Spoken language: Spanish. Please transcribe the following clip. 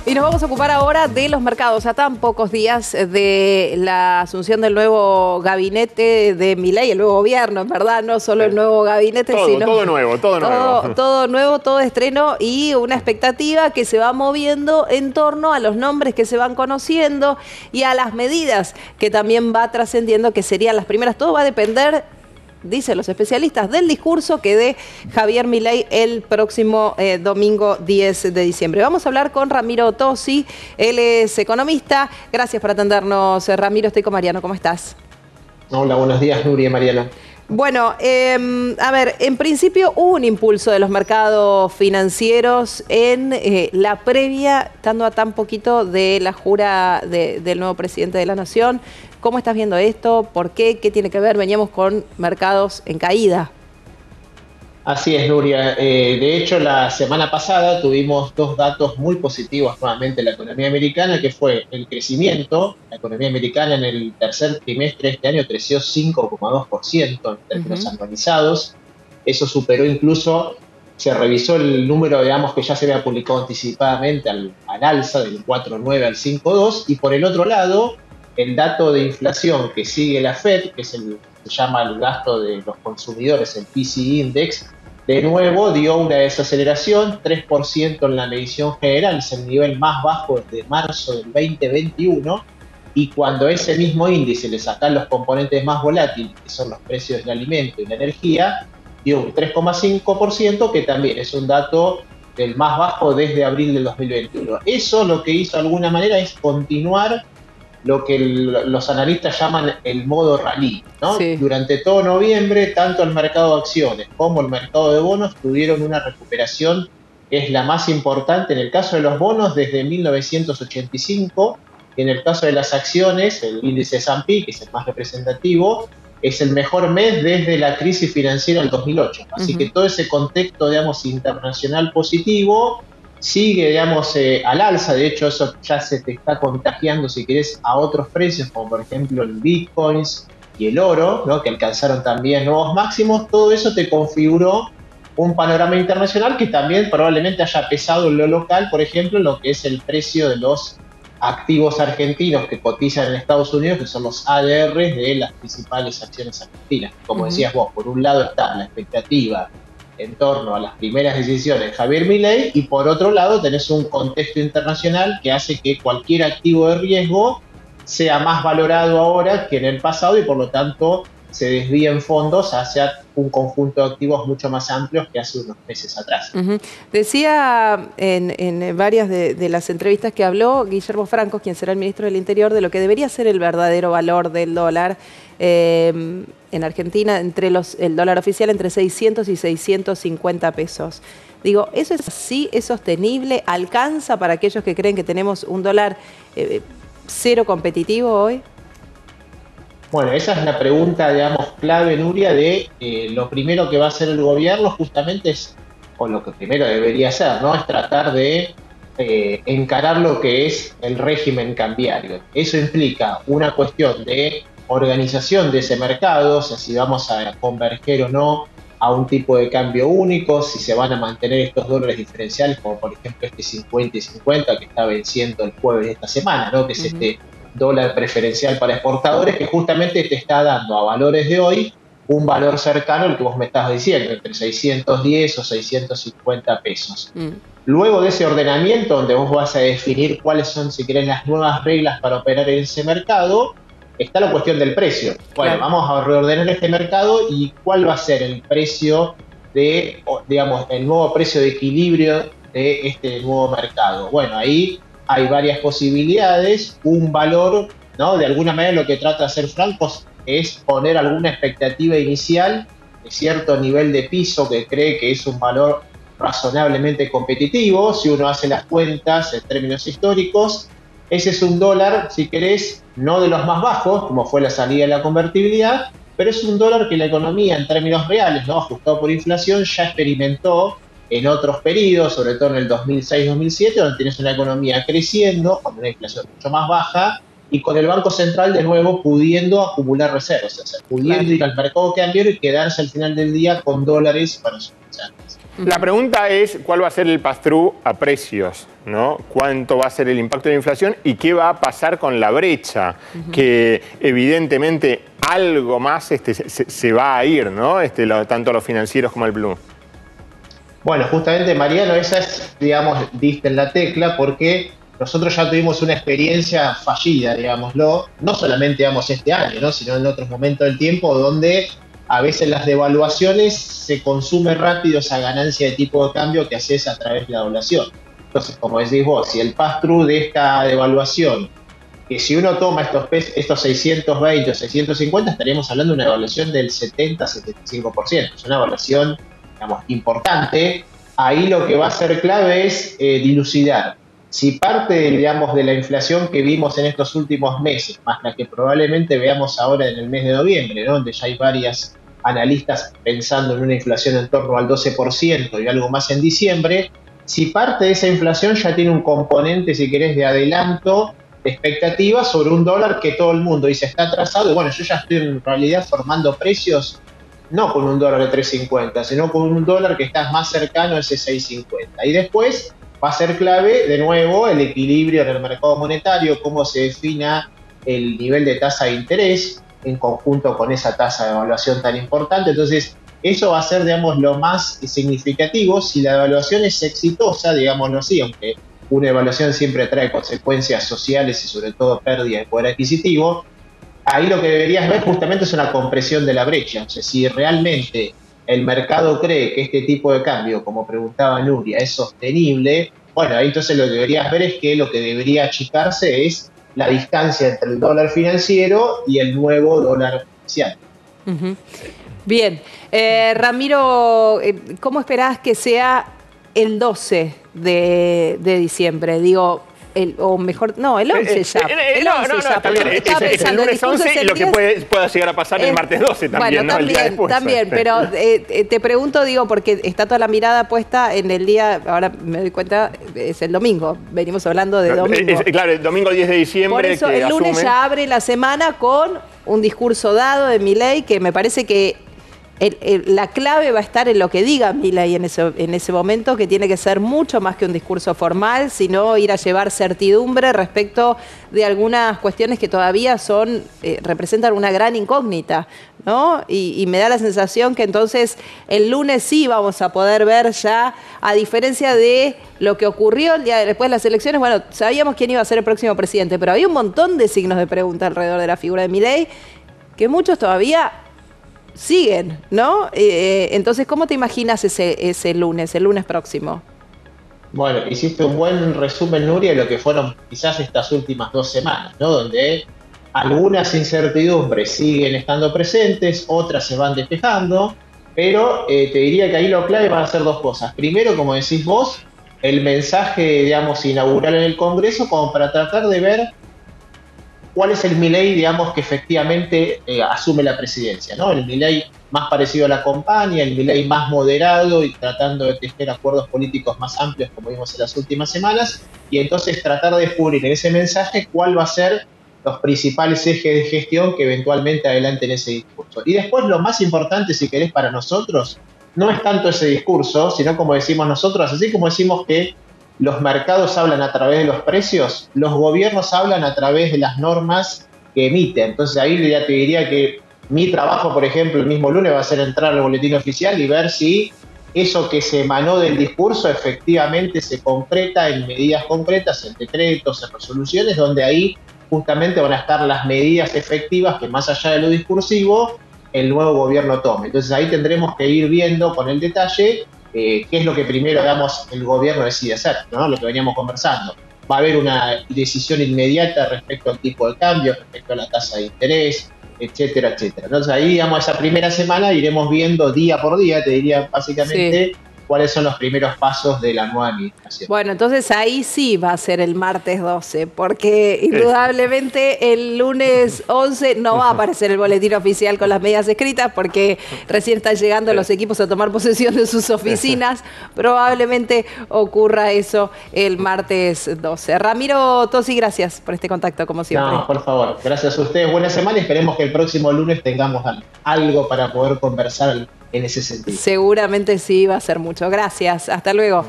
Y nos vamos a ocupar ahora de los mercados. A tan pocos días de la asunción del nuevo gabinete de Milei, el nuevo gobierno, en verdad, no solo el nuevo gabinete, sino todo nuevo. Todo nuevo, todo estreno y una expectativa que se va moviendo en torno a los nombres que se van conociendo y a las medidas que también va trascendiendo, que serían las primeras. Todo va a depender, dicen los especialistas, del discurso que dé Javier Milei el próximo domingo 10 de diciembre. Vamos a hablar con Ramiro Tosi, él es economista. Gracias por atendernos, Ramiro. Estoy con Mariano. ¿Cómo estás? Hola, buenos días, Nuria y Mariano. Bueno, a ver, en principio hubo un impulso de los mercados financieros en la previa, estando a tan poquito de la jura del nuevo presidente de la Nación. ¿Cómo estás viendo esto? ¿Por qué? ¿Qué tiene que ver? Veníamos con mercados en caída. Así es, Nuria. De hecho, la semana pasada tuvimos dos datos muy positivos nuevamente en la economía americana, que fue el crecimiento. La economía americana en el tercer trimestre de este año creció 5,2% en términos anualizados. Eso superó incluso, se revisó el número, digamos, que ya se había publicado anticipadamente al alza, del 4,9 al 5,2. Y por el otro lado, el dato de inflación que sigue la Fed, que se llama el gasto de los consumidores, el PCE Index, de nuevo dio una desaceleración, 3% en la medición general, es el nivel más bajo desde marzo del 2021, y cuando ese mismo índice le sacan los componentes más volátiles, que son los precios del alimento y la energía, dio un 3,5%, que también es un dato del más bajo desde abril del 2021. Eso lo que hizo de alguna manera es continuar lo que los analistas llaman el modo rally, ¿no? Sí. Durante todo noviembre, tanto el mercado de acciones como el mercado de bonos tuvieron una recuperación que es la más importante en el caso de los bonos desde 1985, y en el caso de las acciones, el índice S&P, que es el más representativo, es el mejor mes desde la crisis financiera del 2008. Así que todo ese contexto, digamos, internacional positivo sigue, digamos, al alza. De hecho, eso ya se te está contagiando, si querés, a otros precios, como por ejemplo el Bitcoins y el oro, ¿no? Que alcanzaron también nuevos máximos. Todo eso te configuró un panorama internacional que también probablemente haya pesado en lo local, por ejemplo, lo que es el precio de los activos argentinos que cotizan en Estados Unidos, que son los ADRs de las principales acciones argentinas. Como decías vos, por un lado está la expectativa en torno a las primeras decisiones de Javier Milei, y por otro lado tenés un contexto internacional que hace que cualquier activo de riesgo sea más valorado ahora que en el pasado, y por lo tanto se desvíen fondos hacia un conjunto de activos mucho más amplios que hace unos meses atrás. Decía en varias de las entrevistas que habló Guillermo Franco, quien será el ministro del Interior, de lo que debería ser el verdadero valor del dólar en Argentina, el dólar oficial entre 600 y 650 pesos. Digo, ¿eso es así? ¿Es sostenible? ¿Alcanza para aquellos que creen que tenemos un dólar cero competitivo hoy? Bueno, esa es la pregunta, digamos, clave, Nuria, de lo primero que va a hacer el gobierno justamente es, o lo que primero debería hacer, ¿no? Es tratar de encarar lo que es el régimen cambiario. Eso implica una cuestión de organización de ese mercado, o sea, si vamos a converger o no a un tipo de cambio único, si se van a mantener estos dólares diferenciales, como por ejemplo este 50 y 50 que está venciendo el jueves de esta semana, ¿no? Que es este dólar preferencial para exportadores, que justamente te está dando a valores de hoy un valor cercano al que vos me estás diciendo, entre 610 o 650 pesos. Luego de ese ordenamiento, donde vos vas a definir cuáles son, si querés, las nuevas reglas para operar en ese mercado, está la cuestión del precio. Bueno, vamos a reordenar este mercado, y cuál va a ser el precio de, digamos, el nuevo precio de equilibrio de este nuevo mercado. Bueno, ahí hay varias posibilidades, un valor, ¿no? De alguna manera lo que trata de hacer Franco es poner alguna expectativa inicial de cierto nivel de piso que cree que es un valor razonablemente competitivo. Si uno hace las cuentas en términos históricos, ese es un dólar, si querés, no de los más bajos, como fue la salida de la convertibilidad, pero es un dólar que la economía en términos reales, ¿no? Ajustado por inflación, ya experimentó en otros periodos, sobre todo en el 2006-2007, donde tienes una economía creciendo, con una inflación mucho más baja, y con el Banco Central de nuevo pudiendo acumular reservas, o sea, pudiendo ir al mercado cambiario y quedarse al final del día con dólares para sus reservas. La pregunta es cuál va a ser el pass-through a precios, ¿no? ¿Cuánto va a ser el impacto de la inflación y qué va a pasar con la brecha? Que evidentemente algo más se va a ir, ¿no? Tanto a los financieros como al blue. Bueno, justamente, Mariano, esa es, digamos, diste en la tecla, porque nosotros ya tuvimos una experiencia fallida, digámoslo, no solamente, digamos, este año, ¿no? Sino en otros momentos del tiempo, donde a veces las devaluaciones se consume rápido esa ganancia de tipo de cambio que haces a través de la devaluación. Entonces, como decís vos, si el pass-through de esta devaluación, que si uno toma estos 620 o 650, estaríamos hablando de una evaluación del 70-75%. Es una evaluación, digamos, importante. Ahí lo que va a ser clave es dilucidar si parte, digamos, de la inflación que vimos en estos últimos meses, más la que probablemente veamos ahora en el mes de noviembre, ¿no? Donde ya hay varias analistas pensando en una inflación en torno al 12% y algo más en diciembre, si parte de esa inflación ya tiene un componente, si querés, de adelanto, de expectativa sobre un dólar que todo el mundo dice está atrasado, y bueno, yo ya estoy en realidad formando precios no con un dólar de 3.50, sino con un dólar que está más cercano a ese 6.50. Y después va a ser clave, de nuevo, el equilibrio en el mercado monetario, cómo se defina el nivel de tasa de interés en conjunto con esa tasa de evaluación tan importante. Entonces, eso va a ser, digamos, lo más significativo. Si la evaluación es exitosa, digámoslo así, aunque una evaluación siempre trae consecuencias sociales y sobre todo pérdida de poder adquisitivo, ahí lo que deberías ver justamente es una compresión de la brecha. O sea, si realmente el mercado cree que este tipo de cambio, como preguntaba Nuria, es sostenible, bueno, ahí entonces lo que deberías ver es que lo que debería achicarse es la distancia entre el dólar financiero y el nuevo dólar oficial. Bien. Ramiro, ¿cómo esperás que sea el 12 de diciembre? Digo, o mejor, no, el 11 ya. El 11 ya. Es el lunes 11 y lo que pueda llegar a pasar el martes 12 también, bueno, ¿no? El día después. También, pero te pregunto, digo, porque está toda la mirada puesta en el día, ahora me doy cuenta, es el domingo, venimos hablando de domingo. Claro, el domingo 10 de diciembre. Por eso el lunes ya abre la semana con un discurso dado de Milei que me parece que la clave va a estar en lo que diga Milei en ese momento, que tiene que ser mucho más que un discurso formal, sino ir a llevar certidumbre respecto de algunas cuestiones que todavía representan una gran incógnita, ¿no? Y me da la sensación que entonces el lunes sí vamos a poder ver ya, a diferencia de lo que ocurrió el día después de las elecciones, bueno, sabíamos quién iba a ser el próximo presidente, pero había un montón de signos de pregunta alrededor de la figura de Milei, que muchos todavía siguen, ¿no? Entonces, ¿cómo te imaginas ese lunes, el lunes próximo? Bueno, hiciste un buen resumen, Nuria, de lo que fueron quizás estas últimas 2 semanas, ¿no? Donde algunas incertidumbres siguen estando presentes, otras se van despejando, pero te diría que ahí lo clave van a ser 2 cosas. Primero, como decís vos, el mensaje, digamos, inaugural en el Congreso, como para tratar de ver cuál es el Milei, digamos, que efectivamente asume la presidencia, ¿no? El Milei más parecido a la campaña, el Milei más moderado y tratando de tejer acuerdos políticos más amplios, como vimos en las últimas semanas, y entonces tratar de descubrir en ese mensaje cuál va a ser los principales ejes de gestión que eventualmente adelanten ese discurso. Y después lo más importante, si querés, para nosotros, no es tanto ese discurso, sino como decimos nosotros, así como decimos que los mercados hablan a través de los precios, los gobiernos hablan a través de las normas que emiten. Entonces ahí ya te diría que mi trabajo, por ejemplo, el mismo lunes va a ser entrar al boletín oficial y ver si eso que se emanó del discurso efectivamente se concreta en medidas concretas, en decretos, en resoluciones, donde ahí justamente van a estar las medidas efectivas que más allá de lo discursivo, el nuevo gobierno tome. Entonces ahí tendremos que ir viendo con el detalle qué es lo que primero, digamos, el gobierno decide hacer, ¿no? Lo que veníamos conversando. Va a haber una decisión inmediata respecto al tipo de cambio, respecto a la tasa de interés, etcétera, etcétera. Entonces ahí, digamos, esa primera semana iremos viendo día por día, te diría básicamente, cuáles son los primeros pasos de la nueva administración. Bueno, entonces ahí sí va a ser el martes 12, porque indudablemente el lunes 11 no va a aparecer el boletín oficial con las medidas escritas, porque recién están llegando los equipos a tomar posesión de sus oficinas. Probablemente ocurra eso el martes 12. Ramiro Tosi, gracias por este contacto, como siempre. No, por favor. Gracias a ustedes. Buena semana y esperemos que el próximo lunes tengamos algo para poder conversar en ese sentido. Seguramente sí, va a ser mucho. Gracias, hasta luego.